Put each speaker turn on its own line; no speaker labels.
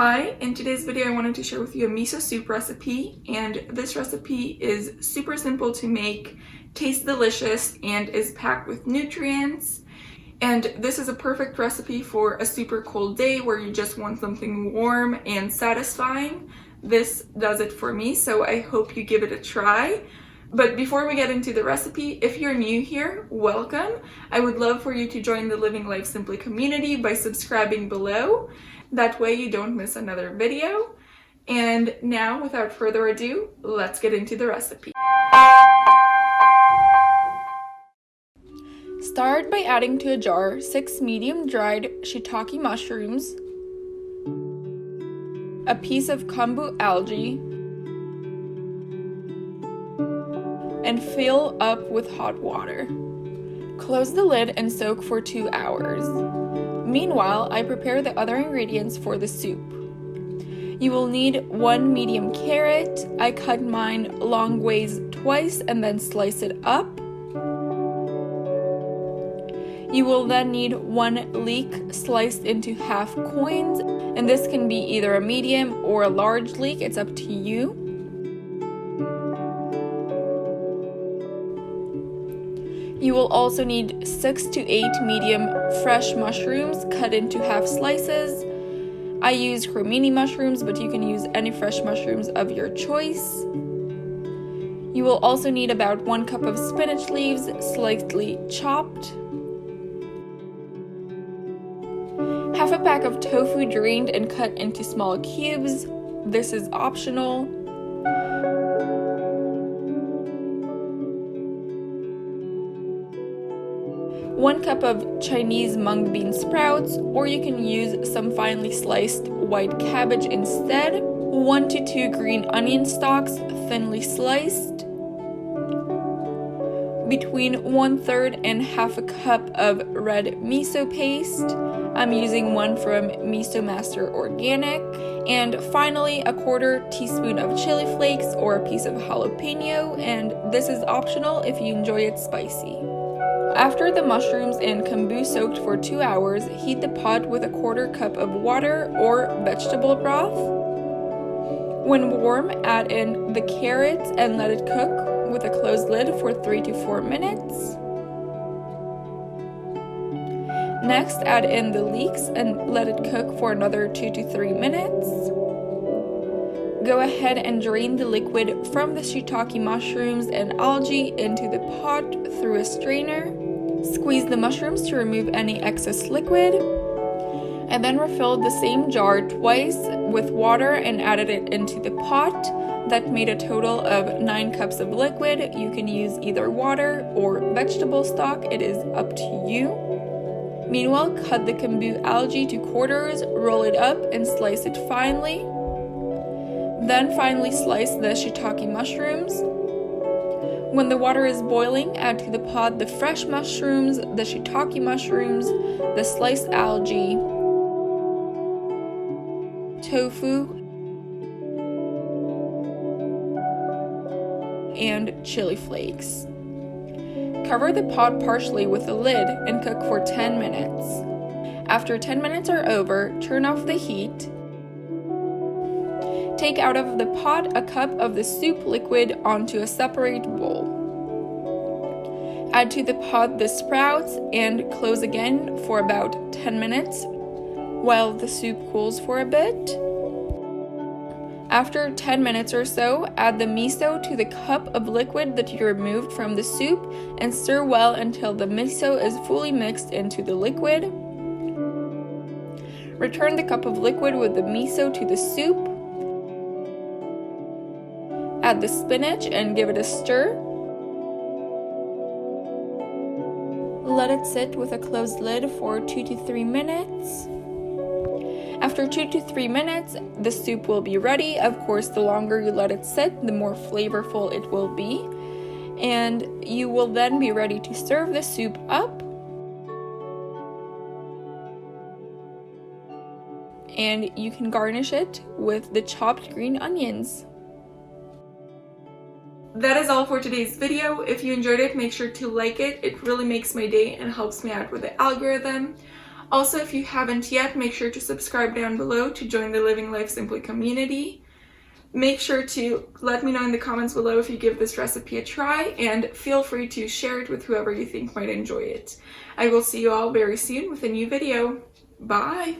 Hi, in today's video I wanted to share with you a miso soup recipe, and this recipe is super simple to make, tastes delicious, and is packed with nutrients. And this is a perfect recipe for a super cold day where you just want something warm and satisfying. This does it for me, so I hope you give it a try. But before we get into the recipe, if you're new here, welcome. I would love for you to join the Living Life Simply community by subscribing below. That way you don't miss another video. And now, without further ado, let's get into the recipe. Start by adding to a jar 6 medium dried shiitake mushrooms, a piece of kombu algae, and fill up with hot water. Close the lid and soak for 2 hours. Meanwhile, I prepare the other ingredients for the soup. You will need 1 medium carrot. I cut mine long ways twice and then slice it up. You will then need 1 leek sliced into half coins, and this can be either a medium or a large leek, it's up to you. You will also need 6 to 8 medium fresh mushrooms cut into half slices. I use cremini mushrooms, but you can use any fresh mushrooms of your choice. You will also need about 1 cup of spinach leaves, slightly chopped. Half a pack of tofu drained and cut into small cubes. This is optional. 1 cup of Chinese mung bean sprouts, or you can use some finely sliced white cabbage instead. 1 to 2 green onion stalks, thinly sliced. Between 1/3 and half a cup of red miso paste. I'm using one from Miso Master Organic. And finally, a 1/4 teaspoon of chili flakes or a piece of jalapeno, and this is optional if you enjoy it spicy. After the mushrooms and kombu soaked for 2 hours, heat the pot with a 1/4 cup of water or vegetable broth. When warm, add in the carrots and let it cook with a closed lid for 3 to 4 minutes. Next, add in the leeks and let it cook for another 2 to 3 minutes. Go ahead and drain the liquid from the shiitake mushrooms and algae into the pot through a strainer. Squeeze the mushrooms to remove any excess liquid, and then refill the same jar twice with water and added it into the pot. That made a total of 9 cups of liquid. You can use either water or vegetable stock, it is up to you. Meanwhile, cut the kombu algae to quarters, roll it up and slice it finely. Then finely slice the shiitake mushrooms. When the water is boiling, add to the pot the fresh mushrooms, the shiitake mushrooms, the sliced algae, tofu, and chili flakes. Cover the pot partially with a lid and cook for 10 minutes. After 10 minutes are over, turn off the heat. Take out of the pot a cup of the soup liquid onto a separate bowl. Add to the pot the sprouts and close again for about 10 minutes while the soup cools for a bit. After 10 minutes or so, add the miso to the cup of liquid that you removed from the soup and stir well until the miso is fully mixed into the liquid. Return the cup of liquid with the miso to the soup. Add the spinach and give it a stir. Let it sit with a closed lid for 2 to 3 minutes. After 2 to 3 minutes, the soup will be ready. Of course, the longer you let it sit, the more flavorful it will be. And you will then be ready to serve the soup up. And you can garnish it with the chopped green onions. That is all for today's video. If you enjoyed it, make sure to like it. It really makes my day and helps me out with the algorithm. Also, if you haven't yet, make sure to subscribe down below to join the Living Life Simply community. Make sure to let me know in the comments below if you give this recipe a try, and feel free to share it with whoever you think might enjoy it. I will see you all very soon with a new video. Bye!